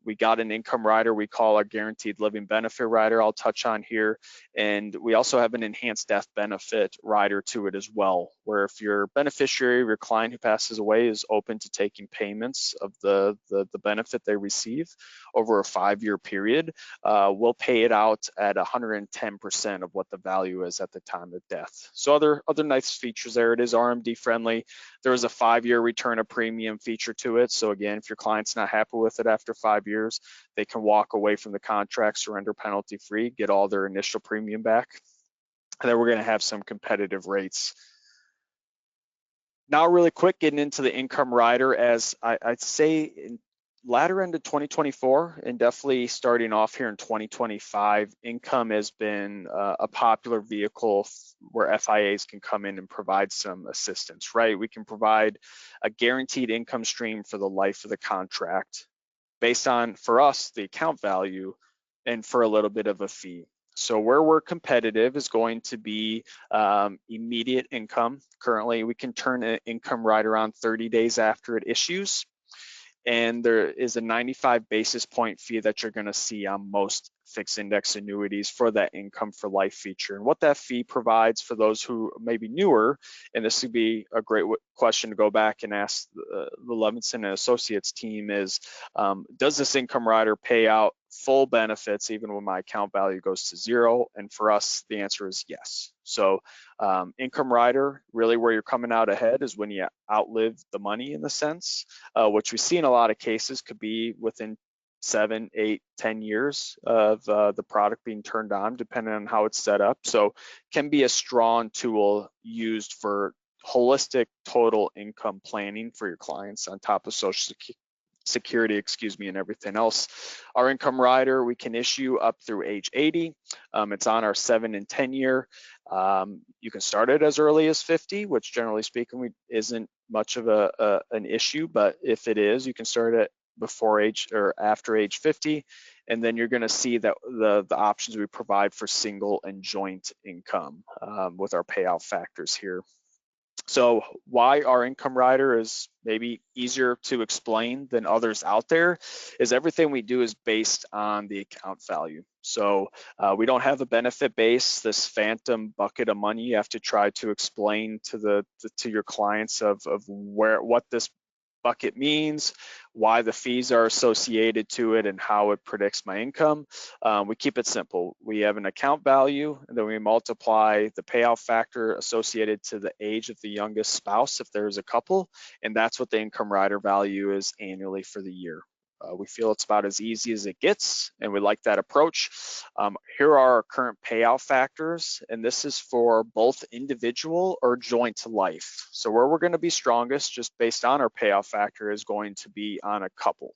We got an income rider we call our guaranteed living benefit rider I'll touch on here. And we also have an enhanced death benefit rider to it as well, where if your beneficiary, your client who passes away is open to taking payments of the benefit they receive over a 5-year period, we'll pay it out at 110% of what the value is at the time of death. So other nice features there. It is RMD friendly. There is a 5-year return of premium feature to it. So again, if your client's not happy with it after 5 years, they can walk away from the contract, surrender penalty free, get all their initial premium back. And then we're going to have some competitive rates. Now, really quick, getting into the income rider, as I'd say in latter end of 2024 and definitely starting off here in 2025, income has been a popular vehicle where FIAs can come in and provide some assistance, right? We can provide a guaranteed income stream for the life of the contract based on, for us, the account value and for a little bit of a fee. So where we're competitive is going to be immediate income. Currently, we can turn an income rider on 30 days after it issues. And there is a 95 basis point fee that you're going to see on most fixed index annuities for that income for life feature. And what that fee provides for those who may be newer, and this would be a great question to go back and ask the Levinson and Associates team is, does this income rider pay out full benefits even when my account value goes to zero? And for us, the answer is yes. So income rider, really where you're coming out ahead is when you outlive the money, in the sense, which we see in a lot of cases could be within 7, 8, 10 years of the product being turned on, depending on how it's set up. So can be a strong tool used for holistic total income planning for your clients on top of Social Security, and everything else. Our income rider, we can issue up through age 80. It's on our 7 and 10 year. You can start it as early as 50, which generally speaking isn't much of an issue, but if it is, you can start it before age or after age 50, and then you're going to see that the options we provide for single and joint income with our payout factors here. So why our income rider is maybe easier to explain than others out there is everything we do is based on the account value. So we don't have a benefit base, this phantom bucket of money you have to try to explain to your clients of what this bucket means, why the fees are associated to it, and how it predicts my income. We keep it simple. We have an account value, and then we multiply the payout factor associated to the age of the youngest spouse, if there's a couple, and that's what the income rider value is annually for the year. We feel it's about as easy as it gets, and we like that approach. Here are our current payout factors, and this is for both individual or joint life. So where we're going to be strongest, just based on our payout factor, is going to be on a couple.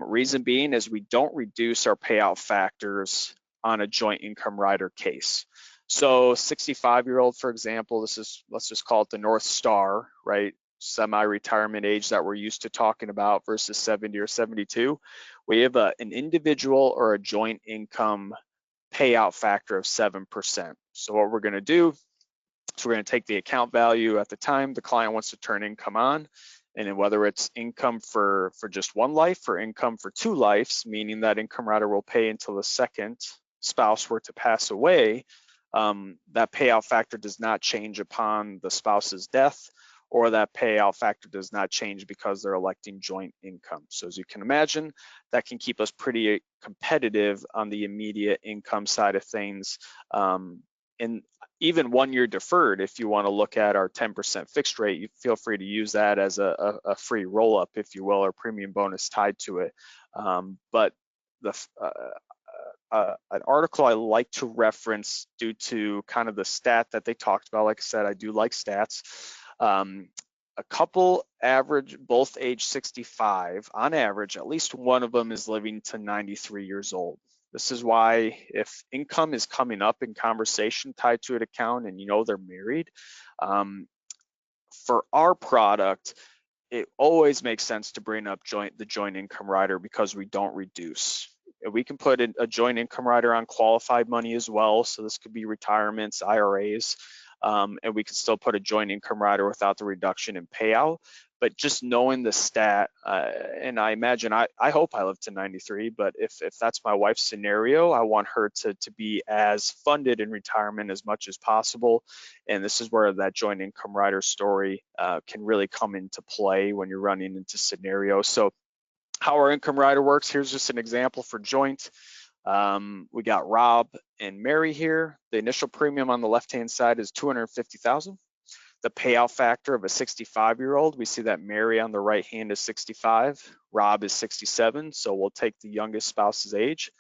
Reason being is we don't reduce our payout factors on a joint income rider case. So 65-year-old, for example, let's just call it the North Star, right? Semi-retirement age that we're used to talking about versus 70 or 72. We have an individual or a joint income payout factor of 7%. So what we're going to do is we're going to take the account value at the time the client wants to turn income on, and then whether it's income for just one life or income for 2 lives, meaning that income rider will pay until the second spouse were to pass away, that payout factor does not change upon the spouse's death, or that payout factor does not change because they're electing joint income. So as you can imagine, that can keep us pretty competitive on the immediate income side of things. And even 1 year deferred, if you want to look at our 10% fixed rate, you feel free to use that as a free roll-up, if you will, or premium bonus tied to it. But an article I like to reference due to kind of the stat that they talked about, like I said, I do like stats. A couple average, both age 65, on average, at least one of them is living to 93 years old. This is why if income is coming up in conversation tied to an account and you know they're married, for our product, it always makes sense to bring up the joint income rider because we don't reduce. We can put a joint income rider on qualified money as well. So this could be retirements, IRAs, and we can still put a joint income rider without the reduction in payout. But just knowing the stat, and I imagine, I hope I live to 93, but if that's my wife's scenario, I want her to be as funded in retirement as much as possible. And this is where that joint income rider story can really come into play when you're running into scenarios. So how our income rider works, here's just an example for joint. We got Rob and Mary here. The initial premium on the left-hand side is $250,000. the payout factor of a 65-year-old. We see that Mary on the right hand is 65, Rob is 67, so we'll take the youngest spouse's age.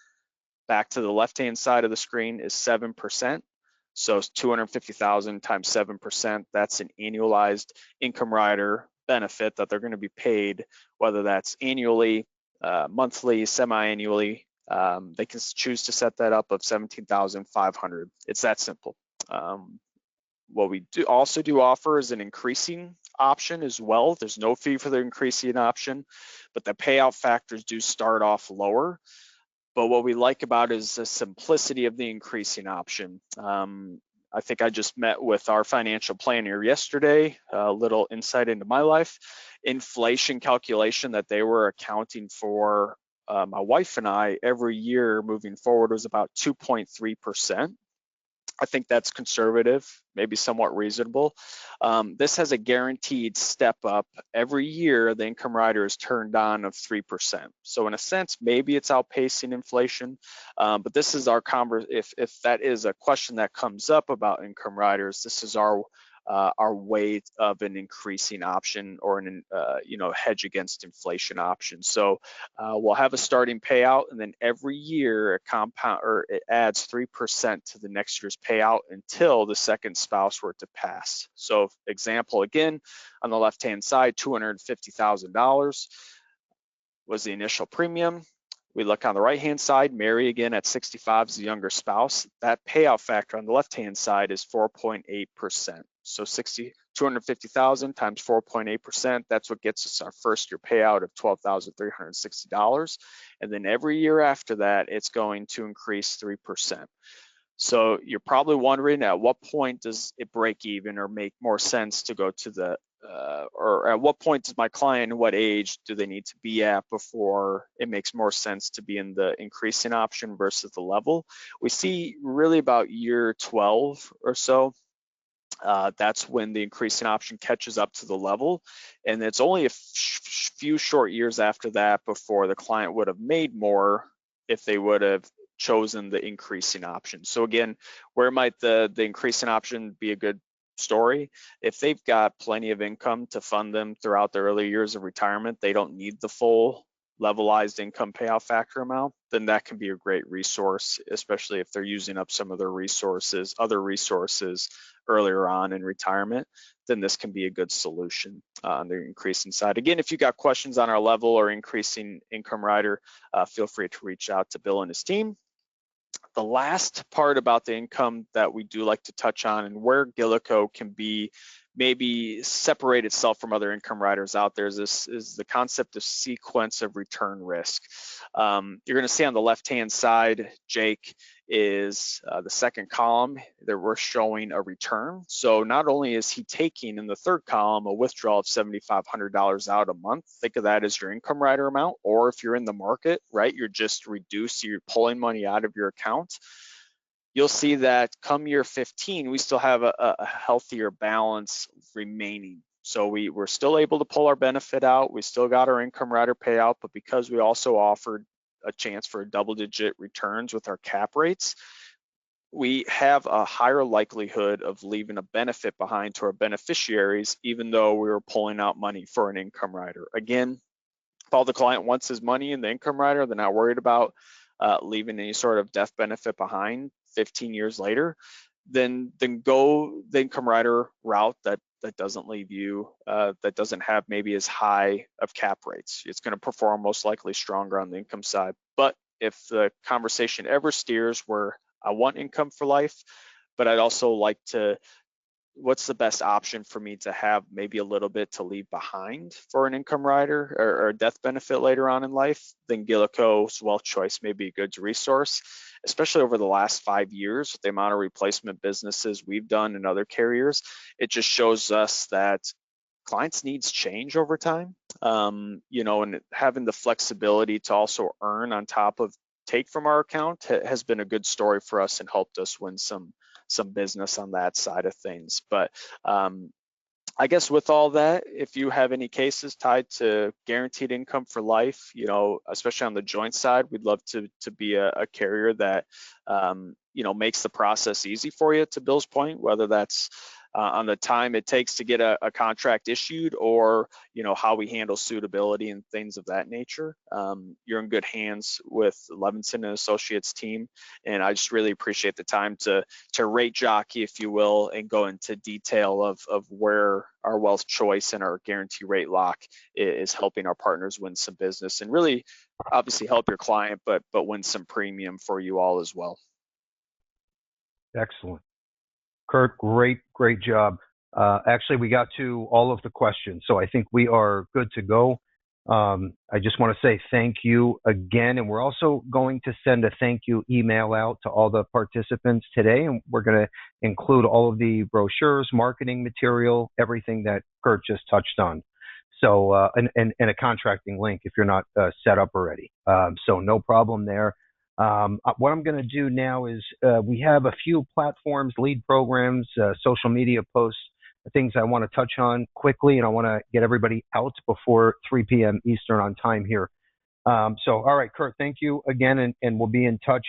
Back to the left-hand side of the screen is 7%. So 250,000 times 7%, that's an annualized income rider benefit that they're going to be paid, whether that's annually, monthly, semi-annually. They can choose to set that up of 17,500. It's that simple. What we do also offer is an increasing option as well. There's no fee for the increasing option, but the payout factors do start off lower. But what we like about it is the simplicity of the increasing option. I think I just met with our financial planner yesterday, a little insight into my life. Inflation calculation that they were accounting for my wife and I every year moving forward was about 2.3%. I think that's conservative, maybe somewhat reasonable. This has a guaranteed step up. Every year, the income rider is turned on of 3%. So in a sense, maybe it's outpacing inflation, but this is our if that is a question that comes up about income riders, this is our way of an increasing option or an hedge against inflation option. So we'll have a starting payout, and then every year it adds 3% to the next year's payout until the second spouse were to pass. So example again, on the left-hand side, $250,000 was the initial premium. We look on the right-hand side, Mary again at 65 is the younger spouse. That payout factor on the left-hand side is 4.8%. So 250,000 times 4.8%, that's what gets us our first year payout of $12,360. And then every year after that, it's going to increase 3%. So you're probably wondering, at what point does it break even or make more sense to go to the or at what point does my client, and what age do they need to be at before it makes more sense to be in the increasing option versus the level? We see really about year 12 or so. That's when the increasing option catches up to the level, and it's only a few short years after that before the client would have made more if they would have chosen the increasing option. So again, where might the increasing option be a good story? If they've got plenty of income to fund them throughout the early years of retirement, they don't need the full levelized income payout factor amount, then that can be a great resource, especially if they're using up some of their other resources earlier on in retirement, then this can be a good solution on the increasing side. Again, if you got questions on our level or increasing income rider, feel free to reach out to Bill and his team. The last part about the income that we do like to touch on, and where GILICO can be maybe separate itself from other income riders out there, is the concept of sequence of return risk. You're going to see on the left-hand side, Jake is the second column that we're showing a return. So not only is he taking in the third column a withdrawal of $7,500 out a month, think of that as your income rider amount, or if you're in the market, right, you're pulling money out of your account. You'll see that come year 15, we still have a healthier balance remaining. So we're still able to pull our benefit out. We still got our income rider payout, but because we also offered a chance for double-digit returns with our cap rates, we have a higher likelihood of leaving a benefit behind to our beneficiaries, even though we were pulling out money for an income rider. Again, if all the client wants is money in the income rider, they're not worried about leaving any sort of death benefit behind 15 years later, then go the income rider route that doesn't leave you, that doesn't have maybe as high of cap rates. It's going to perform most likely stronger on the income side. But if the conversation ever steers where I want income for life, but I'd also like to, what's the best option for me to have maybe a little bit to leave behind for an income rider or a death benefit later on in life, then GILICO's Wealth Choice may be a good resource, especially over the last 5 years with the amount of replacement businesses we've done and other carriers. It just shows us that clients' needs change over time, and having the flexibility to also earn on top of take from our account has been a good story for us and helped us win some business on that side of things. But I guess with all that, if you have any cases tied to guaranteed income for life, especially on the joint side, we'd love to be a carrier that makes the process easy for you, to Bill's point, whether that's on the time it takes to get a contract issued, or how we handle suitability and things of that nature, you're in good hands with Levinson and Associates team. And I just really appreciate the time to rate jockey, if you will, and go into detail of where our wealth choice and our guarantee rate lock is helping our partners win some business, and really obviously help your client, but win some premium for you all as well. Excellent. Kurt, great job. Actually, we got to all of the questions, so I think we are good to go. I just want to say thank you again, and we're also going to send a thank you email out to all the participants today, and we're going to include all of the brochures, marketing material, everything that Kurt just touched on. So, and a contracting link if you're not set up already. So no problem there. What I'm going to do now is we have a few platforms, lead programs, social media posts, things I want to touch on quickly, and I want to get everybody out before 3 p.m. Eastern on time here. So, all right, Kurt, thank you again, and we'll be in touch.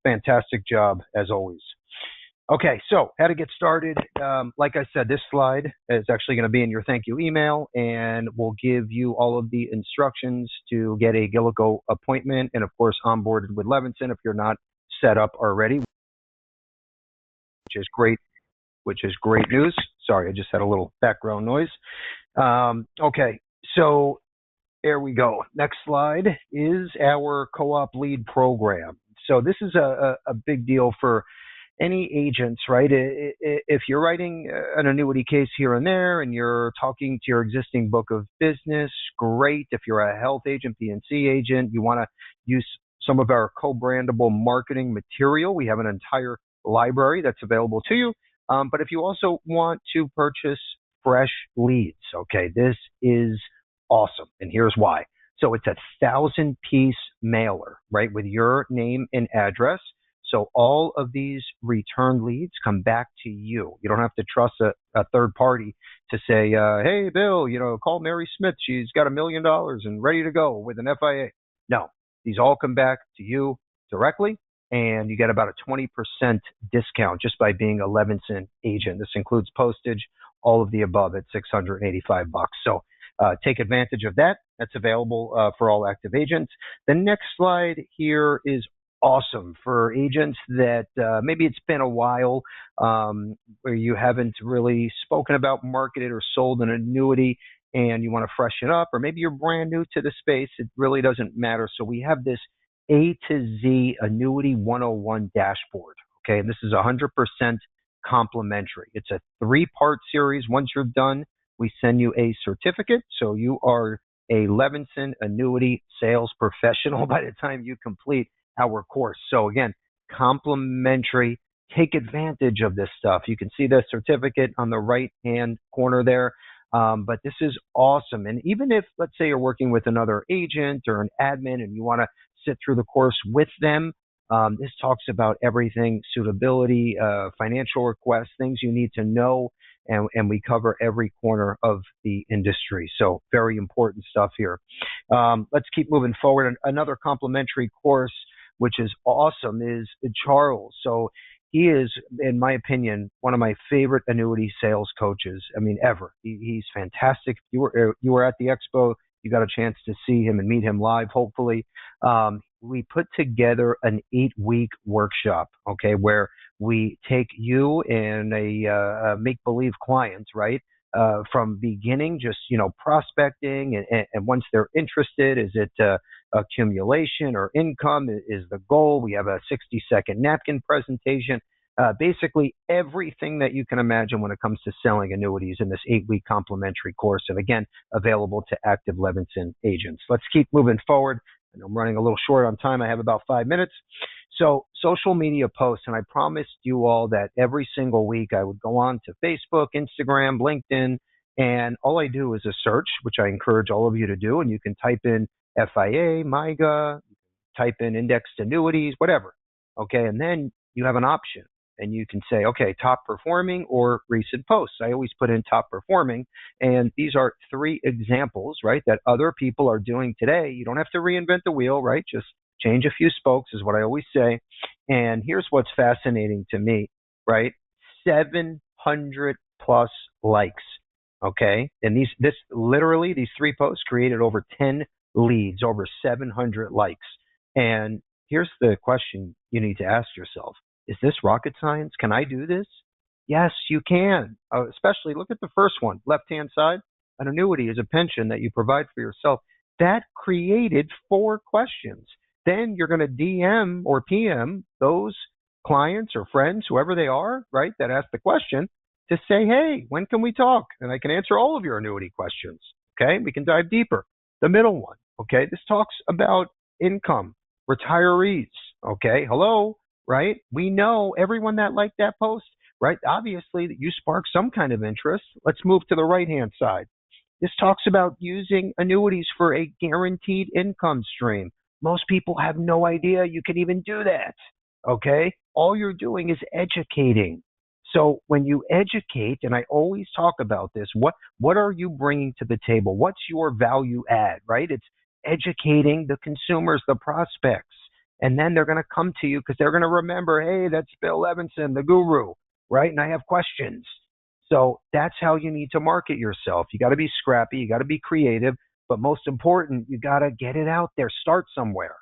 Fantastic job, as always. Okay, so how to get started. Like I said, this slide is actually going to be in your thank you email, and we'll give you all of the instructions to get a GILICO appointment, and of course onboarded with Levinson if you're not set up already, which is great news. Sorry, I just had a little background noise. Okay, so there we go. Next slide is our co-op lead program. So this is a big deal for any agents, right? If you're writing an annuity case here and there and you're talking to your existing book of business, great. If you're a health agent, P&C agent, you want to use some of our co-brandable marketing material. We have an entire library that's available to you. But if you also want to purchase fresh leads, okay, this is awesome. And here's why. So it's a 1,000-piece mailer, right, with your name and address. So all of these return leads come back to you. You don't have to trust a third party to say, hey, Bill, call Mary Smith. She's got $1 million and ready to go with an FIA. No, these all come back to you directly, and you get about a 20% discount just by being a Levinson agent. This includes postage, all of the above at $685. So take advantage of that. That's available for all active agents. The next slide here is awesome for agents that maybe it's been a while where you haven't really spoken about, marketed, or sold an annuity, and you want to freshen up, or maybe you're brand new to the space. It really doesn't matter. So we have this A to Z Annuity 101 dashboard. Okay, and this is 100% complimentary. It's a 3-part series. Once you're done, we send you a certificate, so you are a Levinson annuity sales professional by the time you complete our course. So again, complimentary. Take advantage of this stuff. You can see the certificate on the right-hand corner there. But this is awesome. And even if, let's say, you're working with another agent or an admin and you want to sit through the course with them, this talks about everything: suitability, financial requests, things you need to know, and we cover every corner of the industry. So very important stuff here. Let's keep moving forward. Another complimentary course, which is awesome, is Charles. So he is, in my opinion, one of my favorite annuity sales coaches, ever. He's fantastic. You were at the expo. You got a chance to see him and meet him live, hopefully. We put together an 8-week workshop, okay, where we take you and a make-believe client, right, from beginning, just, prospecting, and once they're interested, is it accumulation or income is the goal. We have a 60-second napkin presentation. Basically everything that you can imagine when it comes to selling annuities in this 8-week complimentary course. And again, available to active Levinson agents. Let's keep moving forward. And I'm running a little short on time. I have about 5 minutes. So social media posts, and I promised you all that every single week I would go on to Facebook, Instagram, LinkedIn, and all I do is a search, which I encourage all of you to do. And you can type in FIA, MIGA, type in indexed annuities, whatever. Okay, and then you have an option. And you can say, okay, top performing or recent posts. I always put in top performing. And these are 3 examples, right, that other people are doing today. You don't have to reinvent the wheel, right? Just change a few spokes is what I always say. And here's what's fascinating to me, right? 700 plus likes. Okay. And these 3 posts created over 10 leads, over 700 likes. And here's the question you need to ask yourself. Is this rocket science? Can I do this? Yes, you can. Especially look at the first one, left-hand side. An annuity is a pension that you provide for yourself. That created 4 questions. Then you're going to DM or PM those clients or friends, whoever they are, right, that asked the question to say, hey, when can we talk? And I can answer all of your annuity questions. Okay, we can dive deeper. The middle one, okay, this talks about income, retirees. Okay, hello, right? We know everyone that liked that post, right? Obviously, that you sparked some kind of interest. Let's move to the right-hand side. This talks about using annuities for a guaranteed income stream. Most people have no idea you can even do that. Okay? All you're doing is educating. So when you educate, and I always talk about this, what are you bringing to the table? What's your value add, right? It's educating the consumers, the prospects. And then they're going to come to you because they're going to remember, hey, that's Bill Levinson, the guru, right? And I have questions. So that's how you need to market yourself. You got to be scrappy. You got to be creative. But most important, you got to get it out there. Start somewhere.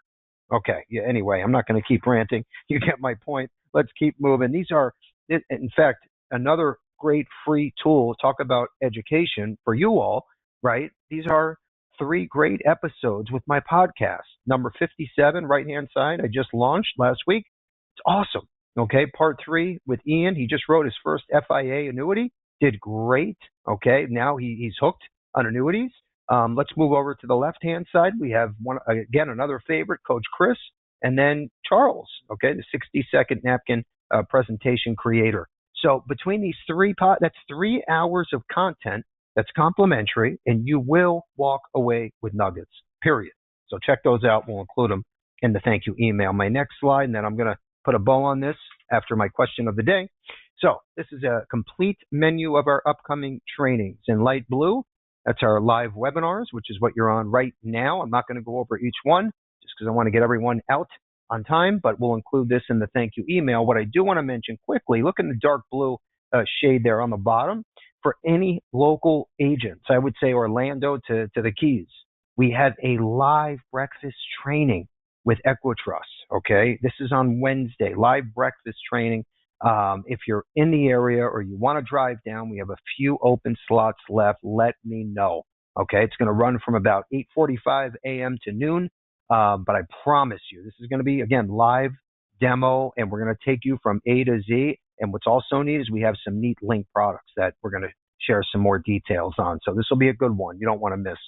Okay. Yeah, anyway, I'm not going to keep ranting. You get my point. Let's keep moving. These are, in fact, another great free tool. Talk about education for you all, right? These are 3 great episodes with my podcast. Number 57, right-hand side, I just launched last week. It's awesome. Okay, part 3 with Ian. He just wrote his first FIA annuity. Did great. Okay, now he's hooked on annuities. Let's move over to the left-hand side. We have another favorite, Coach Chris, and then Charles. Okay, the 60-second napkin presentation creator. So between these 3 that's 3 hours of content that's complimentary, and you will walk away with nuggets. Period. So check those out. We'll include them in the thank you email. My next slide, and then I'm going to put a bow on this after my question of the day. So this is a complete menu of our upcoming trainings. In light blue, that's our live webinars, which is what you're on right now. I'm not going to go over each one just because I want to get everyone out on time, but we'll include this in the thank you email. What I do want to mention quickly, look in the dark blue shade there on the bottom. For any local agents, I would say Orlando to the Keys, we have a live breakfast training with Equitrust. Okay, this is on Wednesday, live breakfast training. If you're in the area or you want to drive down, we have a few open slots left. Let me know. Okay, it's going to run from about 8:45 a.m. to noon. But I promise you, this is going to be, again, live demo, and we're going to take you from A to Z. And what's also neat is we have some neat link products that we're going to share some more details on. So this will be a good one. You don't want to miss.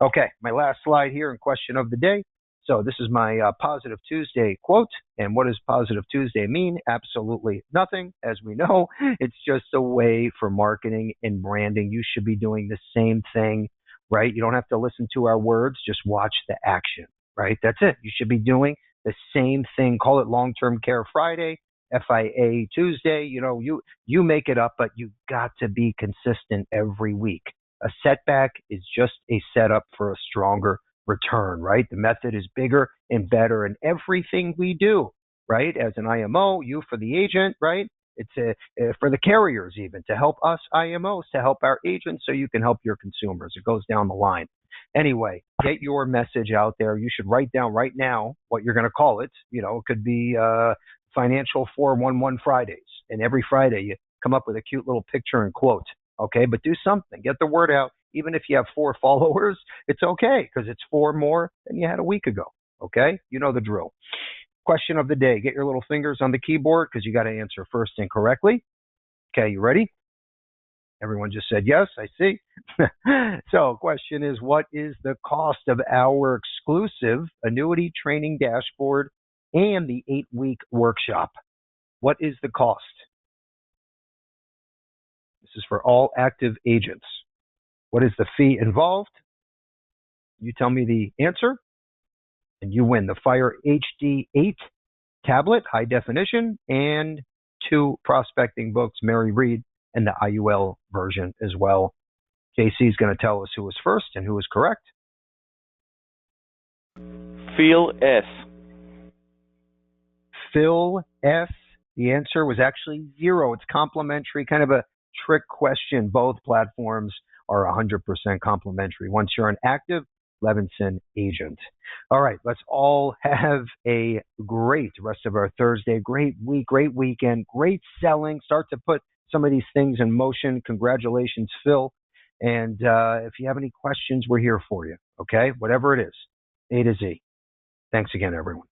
Okay, my last slide here and question of the day. So this is my Positive Tuesday quote. And what does Positive Tuesday mean? Absolutely nothing. As we know, it's just a way for marketing and branding. You should be doing the same thing, right? You don't have to listen to our words. Just watch the action, right? That's it. You should be doing the same thing. Call it Long-Term Care Friday, FIA Tuesday. You know, you make it up, but you got to be consistent every week. A setback is just a setup for a stronger return, right? The method is bigger and better in everything we do, right? As an IMO, you for the agent, right? It's for the carriers even, to help us IMOs, to help our agents so you can help your consumers. It goes down the line. Anyway, get your message out there. You should write down right now what you're going to call it. You know, it could be Financial 411 Fridays. And every Friday you come up with a cute little picture and quote. Okay, but do something. Get the word out. Even if you have 4 followers, it's okay because it's 4 more than you had a week ago. Okay, you know the drill. Question of the day. Get your little fingers on the keyboard because you got to answer first and correctly. Okay, you ready? Everyone just said yes, I see. So question is, what is the cost of our exclusive annuity training dashboard and the 8-week workshop? What is the cost? This is for all active agents. What is the fee involved? You tell me the answer, and you win the Fire HD 8 tablet, high definition, and 2 prospecting books, Mary Reed, and the IUL version as well. JC is going to tell us who was first and who was correct. Phil S. Phil S. The answer was actually 0. It's complimentary, kind of a trick question. Both platforms are 100% complimentary once you're an active Levinson agent. All right, let's all have a great rest of our Thursday, great week, great weekend, great selling. Start to put some of these things in motion. Congratulations, Phil. And if you have any questions, we're here for you, okay? Whatever it is, A to Z. Thanks again, everyone.